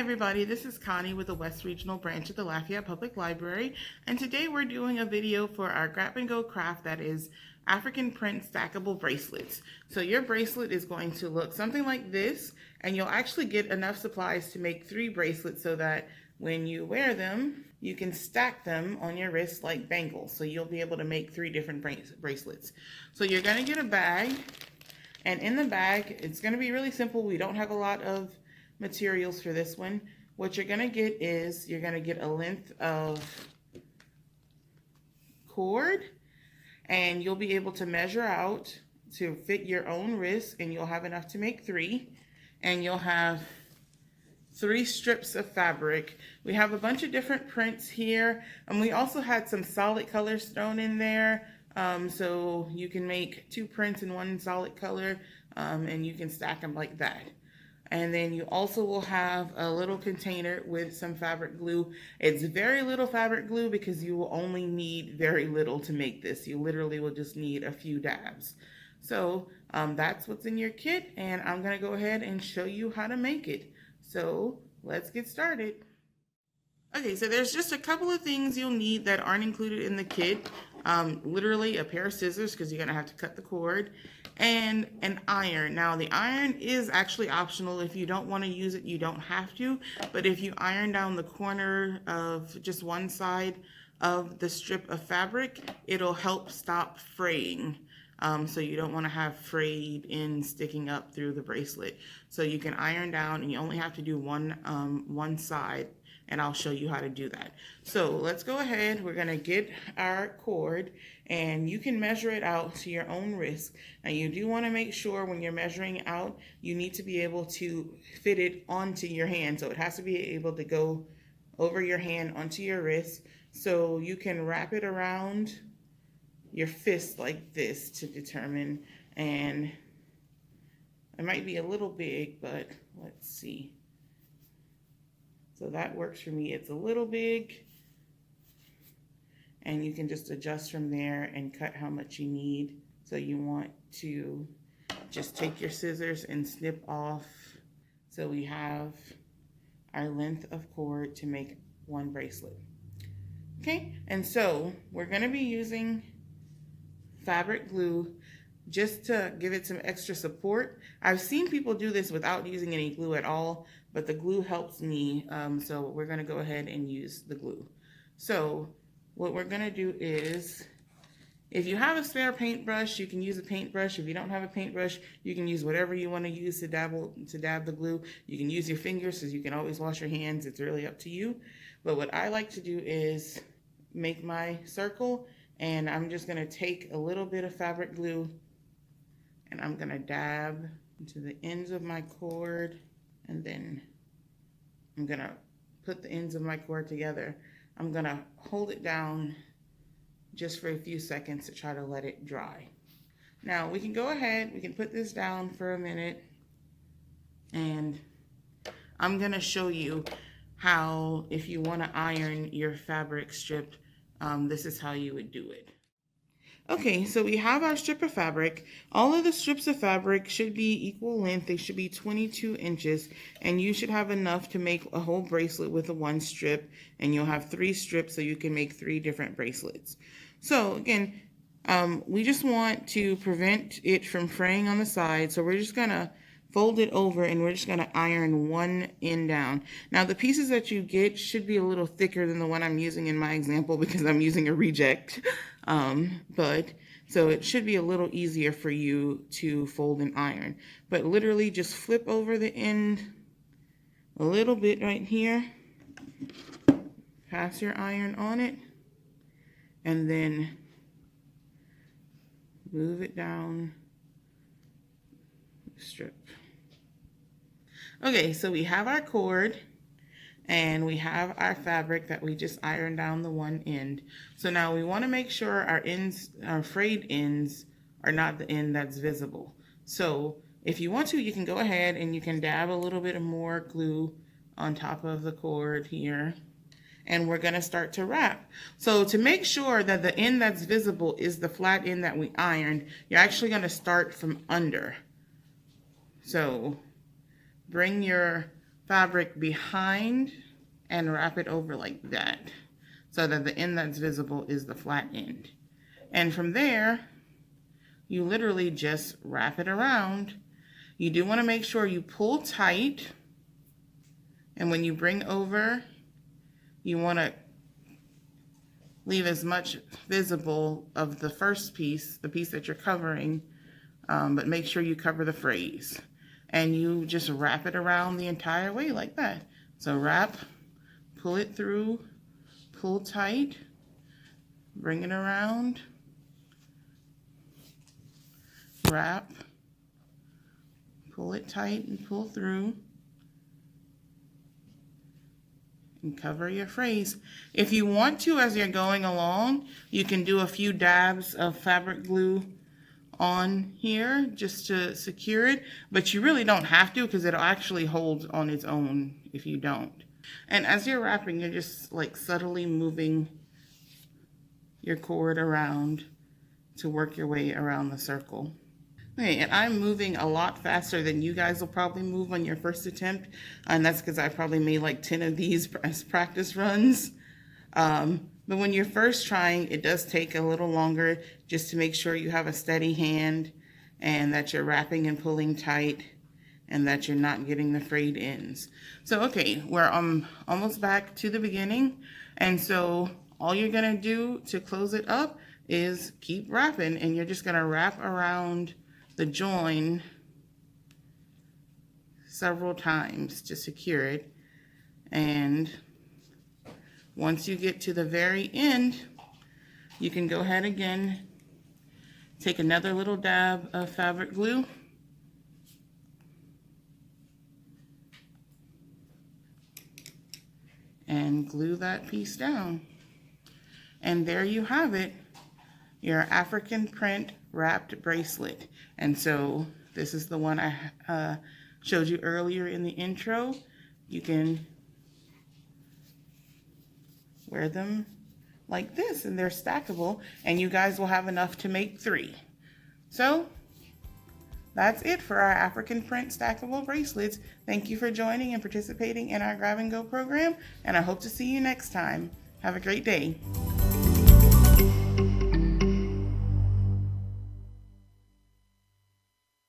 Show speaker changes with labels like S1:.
S1: everybody, this is Connie with the West Regional Branch of the Lafayette Public Library, and today we're doing a video for our grab and go craft that is African print stackable bracelets. So your bracelet is going to look something like this, and you'll actually get enough supplies to make 3 bracelets so that when you wear them, you can stack them on your wrist like bangles. So you'll be able to make 3 different bracelets. So you're going to get a bag, and in the bag, it's going to be really simple. We don't have a lot of materials for this one. What you're going to get is you're going to get a length of cord, and you'll be able to measure out to fit your own wrist, and you'll have enough to make 3, and you'll have 3 strips of fabric. We have a bunch of different prints here, and we also had some solid colors thrown in there, so you can make 2 prints in 1 solid color, and you can stack them like that. And then you also will have a little container with some fabric glue. It's very little fabric glue because you will only need very little to make this. You literally will just need a few dabs. So that's what's in your kit, and I'm gonna go ahead and show you how to make it. So let's get started. Okay, so there's just a couple of things you'll need that aren't included in the kit. Literally a pair of scissors, because you're gonna have to cut the cord, and an iron. Now the iron is actually optional. If you don't want to use it, you don't have to, but if you iron down the corner of just one side of the strip of fabric, it'll help stop fraying. So you don't want to have frayed ends sticking up through the bracelet. So you can iron down, and you only have to do one side, and I'll show you how to do that. So let's go ahead. We're gonna get our cord, and you can measure it out to your own wrist. Now you do wanna make sure when you're measuring out, you need to be able to fit it onto your hand. So it has to be able to go over your hand onto your wrist. So you can wrap it around your fist like this to determine, and it might be a little big, but let's see. So that works for me. It's a little big, and you can just adjust from there and cut how much you need. So you want to just take your scissors and snip off. So we have our length of cord to make 1 bracelet. Okay, and so we're gonna be using fabric glue just to give it some extra support. I've seen people do this without using any glue at all, but the glue helps me, so we're gonna go ahead and use the glue. So what we're gonna do is, if you have a spare paintbrush, you can use a paintbrush. If you don't have a paintbrush, you can use whatever you wanna use to dab the glue. You can use your fingers, so you can always wash your hands. It's really up to you. But what I like to do is make my circle, and I'm just gonna take a little bit of fabric glue, and I'm gonna dab into the ends of my cord, and then I'm gonna put the ends of my cord together. I'm gonna hold it down just for a few seconds to try to let it dry. Now we can go ahead, we can put this down for a minute, and I'm gonna show you how, if you wanna iron your fabric strip, this is how you would do it. Okay, so we have our strip of fabric. All of the strips of fabric should be equal length. They should be 22 inches, and you should have enough to make a whole bracelet with a 1 strip, and you'll have 3 strips, so you can make 3 different bracelets. So again, we just want to prevent it from fraying on the side, so we're just gonna fold it over, and we're just gonna iron 1 end down. Now the pieces that you get should be a little thicker than the one I'm using in my example, because I'm using a reject. But so it should be a little easier for you to fold and iron. But literally just flip over the end a little bit right here, pass your iron on it, and then move it down the strip. Okay, so we have our cord, and we have our fabric that we just ironed down the 1 end. So now we want to make sure our ends, our frayed ends, are not the end that's visible. So if you want to, you can go ahead and you can dab a little bit more glue on top of the cord here, and we're going to start to wrap. So to make sure that the end that's visible is the flat end that we ironed, you're actually going to start from under. So bring your fabric behind and wrap it over like that, so that the end that's visible is the flat end. And from there, you literally just wrap it around. You do want to make sure you pull tight, and when you bring over, you want to leave as much visible of the first piece, the piece that you're covering, but make sure you cover the phrase. And you just wrap it around the entire way like that. So wrap, pull it through, pull tight, bring it around, wrap, pull it tight and pull through, and cover your phrase. If you want to, as you're going along, you can do a few dabs of fabric glue on here just to secure it, but you really don't have to, because it'll actually hold on its own if you don't. And as you're wrapping, you're just like subtly moving your cord around to work your way around the circle. Okay, and I'm moving a lot faster than you guys will probably move on your first attempt, and that's because I probably made like 10 of these as practice runs. But when you're first trying, it does take a little longer just to make sure you have a steady hand and that you're wrapping and pulling tight and that you're not getting the frayed ends. So, okay, we're almost back to the beginning. And so all you're gonna do to close it up is keep wrapping, and you're just gonna wrap around the join several times to secure it. And once you get to the very end, you can go ahead again, take another little dab of fabric glue, and glue that piece down. And there you have it, your African print wrapped bracelet. And so this is the one I showed you earlier in the intro. You can wear them like this, and they're stackable, and you guys will have enough to make 3. So that's it for our African print stackable bracelets. Thank you for joining and participating in our grab and go program, and I hope to see you next time. Have a great day.